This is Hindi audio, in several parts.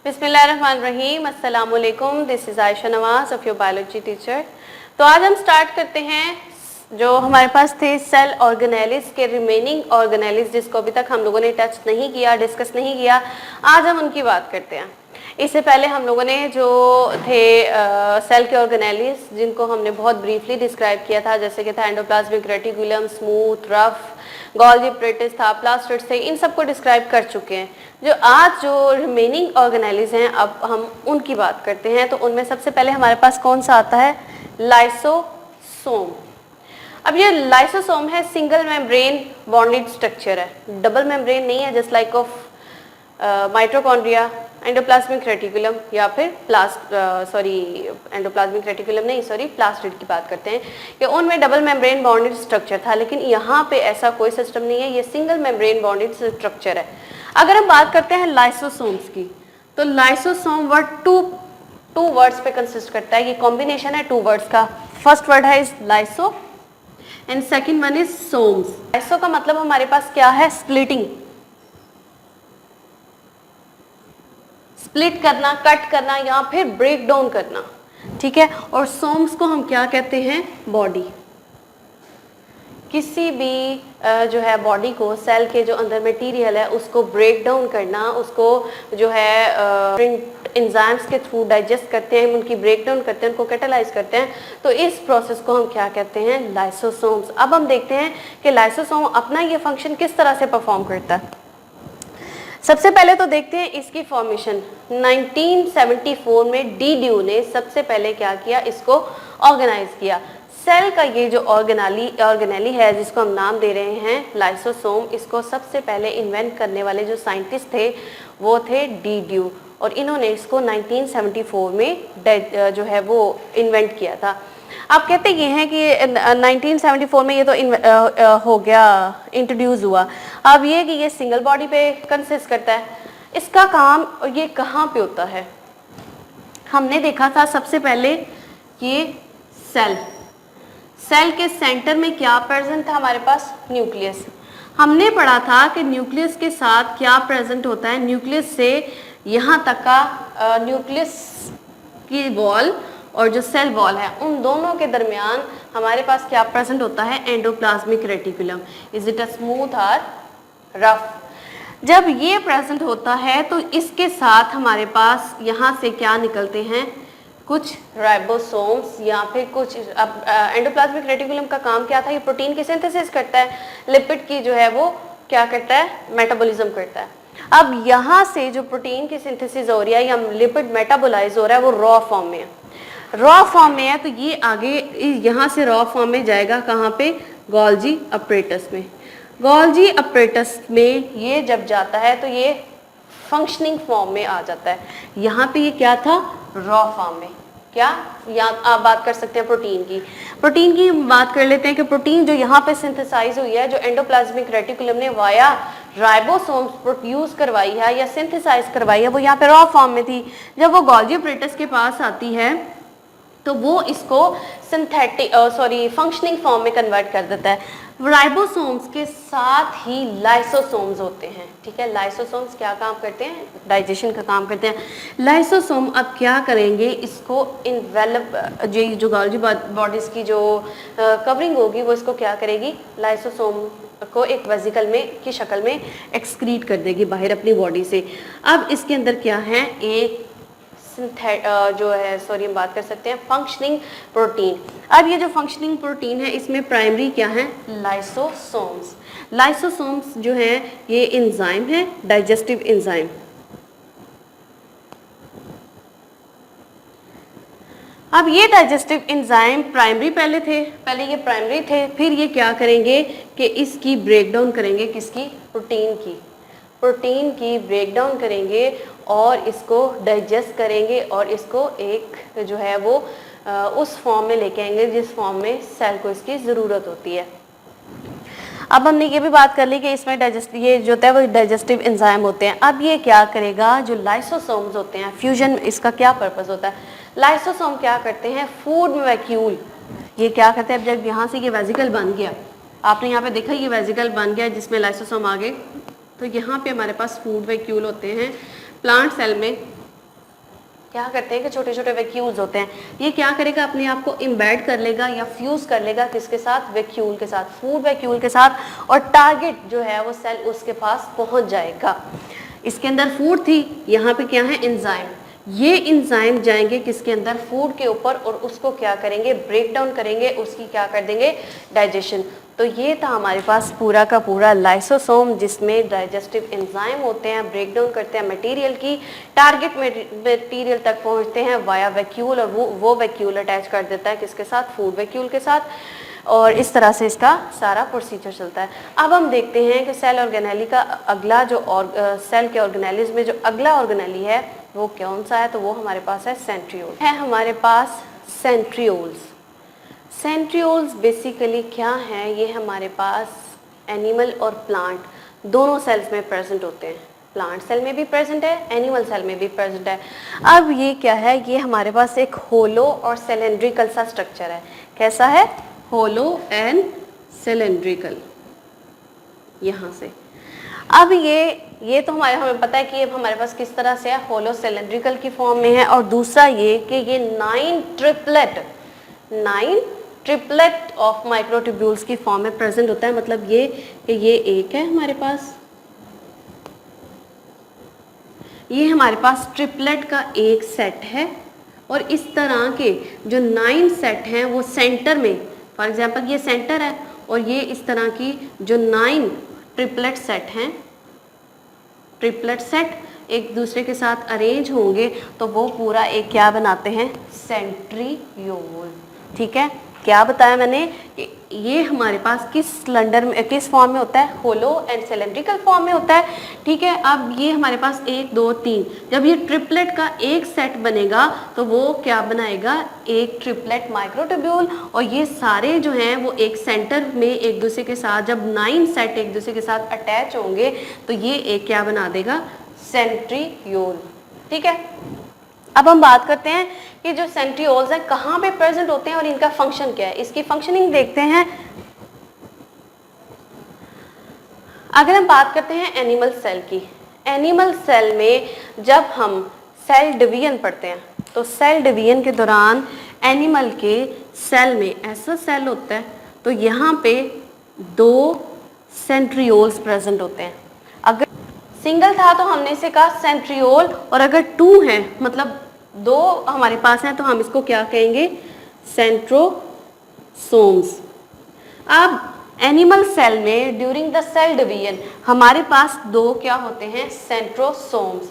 बिस्मिल्लाहिर्रहमानिर्रहीम, अस्सलाम वालेकुम। This is Ayesha Nawaz of your biology teacher. तो आज हम स्टार्ट करते हैं जो हमारे पास थे सेल ऑर्गेनेलिस के रिमेनिंग ऑर्गेनेलिस, जिसको अभी तक हम लोगों ने टच नहीं किया, डिस्कस नहीं किया। आज हम उनकी बात करते हैं। इससे पहले हम लोगों ने जो थे सेल के ऑर्गेनेलिस, जिनको हमने बहुत ब्रीफली डिस्क्राइब किया था, जैसे कि था endoplasmic reticulum, smooth, rough, Golgi apparatus था, प्लास्टिड्स थे, इन सबको डिस्क्राइब कर चुके हैं। जो आज जो रिमेनिंग ऑर्गेनेलिस हैं, अब हम उनकी बात करते हैं। तो उनमें सबसे पहले हमारे पास कौन सा आता है? लाइसोसोम। अब ये लाइसोसोम है, सिंगल मेम्ब्रेन बॉन्डेड स्ट्रक्चर है, डबल मेम्ब्रेन नहीं है, just like of mitochondria, endoplasmic reticulum या फिर एंडोप्लाज्मिक रेटिकुलम नहीं, प्लास्टिड की बात करते हैं कि उनमें डबल मेम्ब्रेन बॉन्डेड स्ट्रक्चर था, लेकिन यहाँ पे ऐसा कोई सिस्टम नहीं है, ये सिंगल मेम्ब्रेन बॉन्डेड स्ट्रक्चर है। अगर हम बात करते हैं लाइसोसोम्स की, तो लाइसोसोम वर्ड टू वर्ड्स पे कंसिस्ट करता है। ये कॉम्बिनेशन है टू वर्ड्स का। फर्स्ट वर्ड है is lyso and second one is somes. Lyso का मतलब हमारे पास क्या है? स्प्लिटिंग, स्प्लिट करना, कट करना या फिर ब्रेक डाउन करना, ठीक है। और सोम्स को हम क्या कहते हैं? बॉडी। किसी भी जो है बॉडी को, सेल के जो अंदर मटेरियल है उसको ब्रेक डाउन करना, उसको जो है एंजाइम्स के थ्रू डाइजेस्ट करते हैं, उनकी ब्रेक डाउन करते हैं, उनको कैटालाइज करते हैं। तो इस प्रोसेस को हम क्या कहते हैं? लाइसोसोम्स। अब हम देखते हैं कि लाइसोसोम अपना ये फंक्शन किस तरह से परफॉर्म करता है। सबसे पहले तो देखते हैं इसकी फॉर्मेशन। 1974 में डी ड्यू ने सबसे पहले क्या किया? इसको ऑर्गेनाइज किया। सेल का ये जो ऑर्गेनेली है, जिसको हम नाम दे रहे हैं लाइसोसोम, इसको सबसे पहले इन्वेंट करने वाले जो साइंटिस्ट थे वो थे डी ड्यू, और इन्होंने इसको 1974 में जो है वो इन्वेंट किया था। आप कहते ये हैं कि 1974 में ये तो हो गया, इंट्रोड्यूस हुआ। अब ये कि ये सिंगल बॉडी पे कंसिस्ट करता है। इसका काम ये कहाँ पे होता है? हमने देखा था सबसे पहले कि सेल के सेंटर में क्या प्रेजेंट था हमारे पास? न्यूक्लियस। हमने पढ़ा था कि न्यूक्लियस के साथ क्या प्रेजेंट होता है? न्यूक्लियस से यहाँ तक का न्यूक्लियस की वॉल और जो सेल वॉल है, उन दोनों के दरमियान हमारे पास क्या प्रेजेंट होता है? Endoplasmic reticulum. Is it a smooth और रफ? जब ये प्रेजेंट होता है तो इसके साथ हमारे पास यहाँ से क्या निकलते हैं? कुछ राइबोसोम्स या फिर कुछ। अब एंडोप्लाज्मिक रेटिकुलम का काम क्या था? ये प्रोटीन की सिंथेसिस करता है, लिपिड की जो है वो क्या करता है? मेटाबॉलिज्म करता है। अब यहाँ से जो प्रोटीन की सिंथेसिस हो रही है या लिपिड मेटाबोलाइज हो रहा है, वो रॉ फॉर्म में है। रॉ फॉर्म में है तो ये आगे यहाँ से रॉ फॉर्म में जाएगा कहाँ पे? गोल्गी अपरेटस में। गोल्गी अपरेटस में ये जब जाता है तो ये फंक्शनिंग फॉर्म में आ जाता है। यहाँ पे ये क्या था? रॉ फॉर्म में। क्या? या आप बात कर सकते हैं प्रोटीन की। प्रोटीन की बात कर लेते हैं कि प्रोटीन जो यहाँ पे सिंथेसाइज हुई है, जो एंडोप्लाज्मिक रेटिकुलम ने वाया राइबोसोम्स प्रोड्यूस करवाई है या सिंथेसाइज करवाई है, वो यहाँ पे रॉ फॉर्म में थी। जब वो गोल्गी अपरेटस के पास आती है तो वो इसको फंक्शनिंग फॉर्म में कन्वर्ट कर देता है। राइबोसोम्स के साथ ही लाइसोसोम्स होते हैं, ठीक है। लाइसोसोम्स क्या काम करते हैं? डाइजेशन का काम करते हैं। लाइसोसोम अब क्या करेंगे? इसको इन्वेलप, जो गोल्गी बॉडीज की जो कवरिंग होगी, वो इसको क्या करेगी? लाइसोसोम को एक वेसिकल में की शक्ल में एक्सक्रीट कर देगी बाहर अपनी बॉडी से। अब इसके अंदर क्या है? एक हम बात कर सकते हैं फंक्शनिंग प्रोटीन। अब ये जो फंक्शनिंग प्रोटीन है, इसमें प्राइमरी क्या है? लाइसोसोम्स। लाइसोसोम्स जो है ये एंजाइम है, डाइजेस्टिव एंजाइम। अब ये डाइजेस्टिव एंजाइम प्राइमरी पहले ये प्राइमरी थे, फिर ये क्या करेंगे कि इसकी ब्रेकडाउन करेंगे। किसकी? प्रोटीन की ब्रेकडाउन करेंगे और इसको डाइजेस्ट करेंगे और इसको एक जो है वो उस फॉर्म में लेके आएंगे जिस फॉर्म में सेल को इसकी ज़रूरत होती है। अब हमने ये भी बात कर ली कि इसमें ये जो होता है वो डाइजेस्टिव एंजाइम होते हैं। अब ये क्या करेगा? जो लाइसोसोम्स होते हैं, फ्यूजन, इसका क्या पर्पस होता है? लाइसोसोम क्या करते हैं? Food vacuole. ये क्या करते हैं? अब जब यहाँ से ये वेसिकल बन गया, आपने यहाँ पे देखा ये वेसिकल बन गया जिसमें लाइसोसोम आ गए, तो यहाँ पे हमारे पास फूड वैक्यूल होते हैं प्लांट सेल में। क्या करते हैं कि छोटे छोटे वैक्यूल्स होते हैं, ये क्या करेगा, अपने आप को इम्बेड कर लेगा या फ्यूज कर लेगा किसके साथ, वैक्यूल के साथ, फूड वैक्यूल के साथ, और टारगेट जो है वो सेल उसके पास पहुंच जाएगा। इसके अंदर फूड थी, यहाँ पे क्या है, एंजाइम, ये एंजाइम जाएंगे किसके अंदर, फूड के ऊपर, और उसको क्या करेंगे, ब्रेक डाउन करेंगे, उसकी क्या कर देंगे, डाइजेशन। तो ये था हमारे पास पूरा का पूरा लाइसोसोम, जिसमें डाइजेस्टिव एंजाइम होते हैं, ब्रेक डाउन करते हैं मटेरियल की, टारगेट मटेरियल तक पहुंचते हैं वाया वैक्यूल, और वो वैक्यूल अटैच कर देता है किसके साथ, फूड वैक्यूल के साथ, और इस तरह से इसका सारा प्रोसीजर चलता है। अब हम देखते हैं कि सेल ऑर्गेनेली का अगला जो सेल के ऑर्गेनेलिज में जो अगला ऑर्गेनेली है वो कौन सा है, तो वो हमारे पास है सेंट्रियोल है, हमारे पास सेंट्रियोल्स। सेंट्रियोल्स बेसिकली क्या है, ये हमारे पास एनिमल और प्लांट दोनों सेल्स में प्रेजेंट होते हैं, प्लांट सेल में भी प्रेजेंट है, एनिमल सेल में भी प्रेजेंट है। अब ये क्या है, ये हमारे पास एक होलो और सिलेंड्रिकल सा स्ट्रक्चर है। कैसा है, होलो एंड सिलेंड्रिकल, यहाँ से। अब ये तो हमें पता है कि ये हमारे पास किस तरह से है, होलो सिलेंड्रिकल की फॉर्म में है, और दूसरा ये कि ये 9 ट्रिपलेट ऑफ माइक्रोट्यूब्यूल्स की फॉर्म में प्रेजेंट होता है। मतलब ये कि ये एक है हमारे पास, ये हमारे पास ट्रिपलेट का एक सेट है, और इस तरह के जो 9 सेट हैं वो सेंटर में, फॉर एग्जांपल ये सेंटर है, और ये इस तरह की जो 9 ट्रिपलेट सेट हैं, ट्रिपलेट सेट एक दूसरे के साथ अरेंज होंगे तो वो पूरा एक क्या बनाते हैं, सेंट्रियोल। ठीक है, क्या बताया मैंने कि ये हमारे पास किस फॉर्म में होता है, होलो एंड सिलेंड्रिकल फॉर्म में होता है। ठीक है, अब ये हमारे पास 1 2 3, जब ये ट्रिपलेट का एक सेट बनेगा तो वो क्या बनाएगा, एक ट्रिपलेट माइक्रोट्यूब्यूल, और ये सारे जो हैं वो एक सेंटर में एक दूसरे के साथ, जब 9 सेट एक दूसरे के साथ अटैच होंगे तो ये एक क्या बना देगा, सेंट्रियोल। ठीक है, अब हम बात करते हैं कि जो सेंट्रियोल्स हैं कहाँ पे प्रेजेंट होते हैं और इनका फंक्शन क्या है, इसकी फंक्शनिंग देखते हैं। अगर हम बात करते हैं एनिमल सेल की, एनिमल सेल में जब हम सेल डिवीजन पढ़ते हैं तो सेल डिवीजन के दौरान एनिमल के सेल में ऐसा सेल होता है तो यहाँ पे 2 सेंट्रियोल्स प्रेजेंट होते हैं। अगर सिंगल था तो हमने इसे कहा सेंट्रियोल, और अगर 2 हैं मतलब 2 हमारे पास हैं तो हम इसको क्या कहेंगे, सेंट्रोसोम्स। अब एनिमल सेल में ड्यूरिंग द सेल डिवीजन हमारे पास 2 क्या होते हैं, सेंट्रोसोम्स।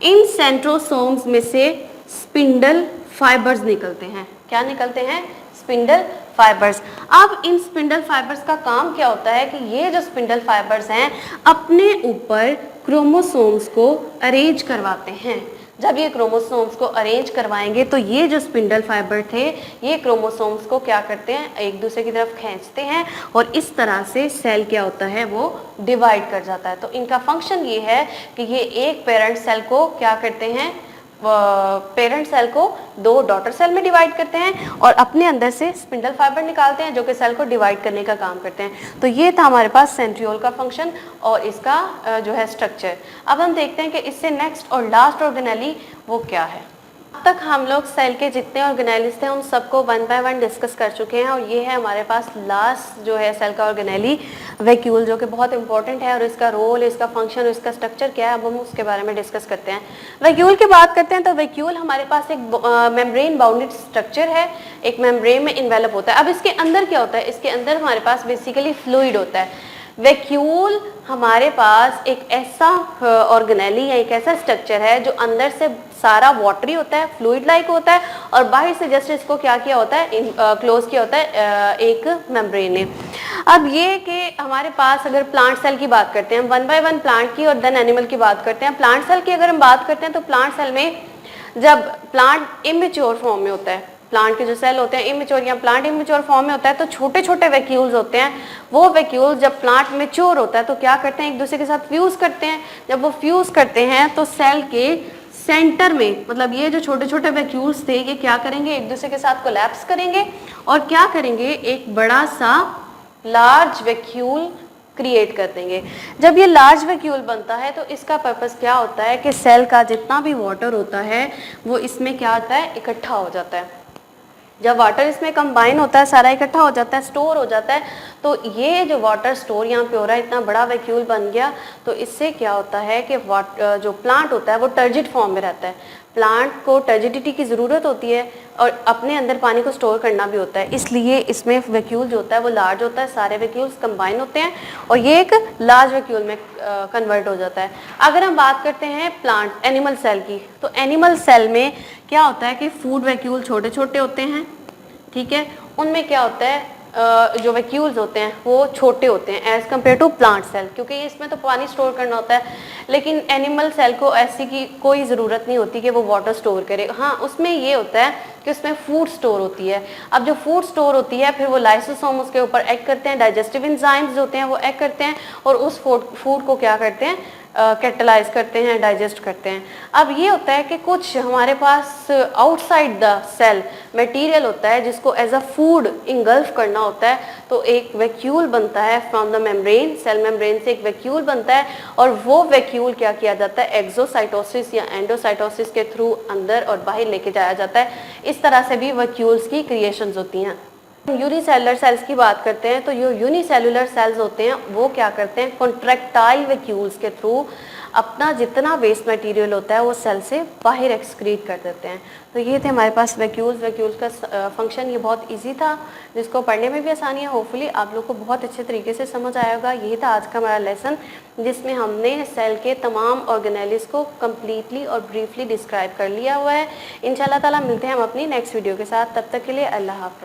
इन सेंट्रोसोम्स में से स्पिंडल फाइबर्स निकलते हैं। क्या निकलते हैं, स्पिंडल फाइबर्स। अब इन स्पिंडल फाइबर्स का काम क्या होता है कि ये जो स्पिंडल फाइबर्स हैं अपने ऊपर क्रोमोसोम्स को अरेंज करवाते हैं। जब ये क्रोमोसोम्स को अरेंज करवाएंगे तो ये जो स्पिंडल फाइबर थे ये क्रोमोसोम्स को क्या करते हैं, एक दूसरे की तरफ खींचते हैं, और इस तरह से सेल क्या होता है, वो डिवाइड कर जाता है। तो इनका फंक्शन ये है कि ये एक पेरेंट सेल को क्या करते हैं, पेरेंट सेल को 2 डॉटर सेल में डिवाइड करते हैं और अपने अंदर से स्पिंडल फाइबर निकालते हैं जो कि सेल को डिवाइड करने का काम करते हैं। तो ये था हमारे पास सेंट्रियोल का फंक्शन और इसका जो है स्ट्रक्चर। अब हम देखते हैं कि इससे नेक्स्ट और लास्ट ऑर्गेनेली वो क्या है। अब तक हम लोग सेल के जितने ऑर्गेनेलीज थे उन सबको 1 बाय 1 डिस्कस कर चुके हैं, और ये है हमारे पास लास्ट जो है सेल का ऑर्गेनेली, वैक्यूल, जो कि बहुत इंपॉर्टेंट है, और इसका रोल, इसका फंक्शन, इसका स्ट्रक्चर क्या है, अब हम उसके बारे में डिस्कस करते हैं। वैक्यूल की बात करते हैं तो वैक्यूल हमारे पास एक मेम्ब्रेन बाउंडेड स्ट्रक्चर है, एक मेम्ब्रेन में इन्वेलप होता है। अब इसके अंदर क्या होता है, इसके अंदर हमारे पास बेसिकली फ्लूइड होता है। वैक्यूल हमारे पास एक ऐसा ऑर्गेनेली है, एक ऐसा स्ट्रक्चर है जो अंदर से सारा वाटरी होता है, फ्लूइड लाइक होता है, और बाहर से जस्ट इसको क्या किया होता है, क्लोज किया होता है एक मेम्ब्रेन ने। अब ये कि हमारे पास अगर प्लांट सेल की बात करते हैं, 1 बाय 1 प्लांट की और देन एनिमल की बात करते हैं। प्लांट सेल की अगर हम बात करते हैं तो प्लांट सेल में जब प्लांट इमेच्योर फॉर्म में होता है, प्लांट के जो सेल होते हैं इमेच्योर या प्लांट इमेच्योर फॉर्म में होता है, तो छोटे छोटे वैक्यूल्स होते हैं। वो वैक्यूल्स जब प्लांट मैच्योर होता है तो क्या करते हैं, एक दूसरे के साथ फ्यूज करते हैं। जब वो फ्यूज करते हैं तो सेल के सेंटर में, मतलब ये जो छोटे छोटे वैक्यूल्स थे ये क्या करेंगे, एक दूसरे के साथ कोलैप्स करेंगे और क्या करेंगे, एक बड़ा सा लार्ज वैक्यूल क्रिएट कर देंगे। जब ये लार्ज वैक्यूल बनता है तो इसका पर्पस क्या होता है कि सेल का जितना भी वाटर होता है वो इसमें क्या होता है, इकट्ठा हो जाता है। जब वाटर इसमें कंबाइन होता है, सारा इकट्ठा हो जाता है, स्टोर हो जाता है, तो ये जो वाटर स्टोर यहाँ पे हो रहा है, इतना बड़ा वैक्यूल बन गया, तो इससे क्या होता है कि जो प्लांट होता है वो टर्जिड फॉर्म में रहता है। प्लांट को टर्जिडिटी की ज़रूरत होती है और अपने अंदर पानी को स्टोर करना भी होता है, इसलिए इसमें वैक्यूल जो होता है वो लार्ज होता है, सारे वैक्यूल्स कंबाइन होते हैं और ये एक लार्ज वैक्यूल में कन्वर्ट हो जाता है। अगर हम बात करते हैं प्लांट एनिमल सेल की, तो एनिमल सेल में क्या होता है कि फूड वैक्यूल छोटे छोटे होते हैं, ठीक है, उनमें क्या होता है जो वैक्यूल्स होते हैं वो छोटे होते हैं as compare to plant cell, क्योंकि इसमें तो पानी स्टोर करना होता है। लेकिन एनिमल सेल को ऐसी की कोई ज़रूरत नहीं होती कि वो वाटर स्टोर करे। हाँ, उसमें ये होता है कि उसमें फूड स्टोर होती है। अब जो फूड स्टोर होती है फिर वो लाइसोसोम उसके ऊपर एक्ट करते हैं, डाइजेस्टिव एंजाइम्स जो होते हैं वो एक्ट करते हैं और उस फूड को क्या करते हैं, कैटलाइज करते हैं, डाइजेस्ट करते हैं। अब ये होता है कि कुछ हमारे पास आउटसाइड द सेल मटेरियल होता है जिसको एज अ फूड इंगल्फ करना होता है, तो एक वैक्यूल बनता है from the membrane, cell membrane से एक वैक्यूल बनता है और वो वैक्यूल क्या किया जाता है, एक्सोसाइटोसिस या एंडोसाइटोसिस के थ्रू अंदर और बाहर लेके जाया जाता है। इस तरह से भी वैक्यूल्स की क्रिएशंस होती हैं। यूनिसेलुलर सेल्स की बात करते हैं तो जो यूनिसेलुलर सेल्स होते हैं वो क्या करते हैं, कॉन्ट्रैक्टाइल वैक्यूल्स के थ्रू अपना जितना वेस्ट मटेरियल होता है वो सेल से बाहर एक्सक्रीट कर देते हैं। तो ये थे हमारे पास वैक्यूल्स का फंक्शन। ये बहुत इजी था, जिसको पढ़ने में भी आसानी है। होपफुली आप लोग को बहुत अच्छे तरीके से समझ आया होगा। यही था आज का हमारा लेसन, जिसमें हमने सेल के तमाम ऑर्गेनेलिस को कम्प्लीटली और ब्रीफली डिस्क्राइब कर लिया हुआ है। इंशाल्लाह ताला मिलते हैं हम अपनी नेक्स्ट वीडियो के साथ, तब तक के लिए अल्लाह हाफ़िज़।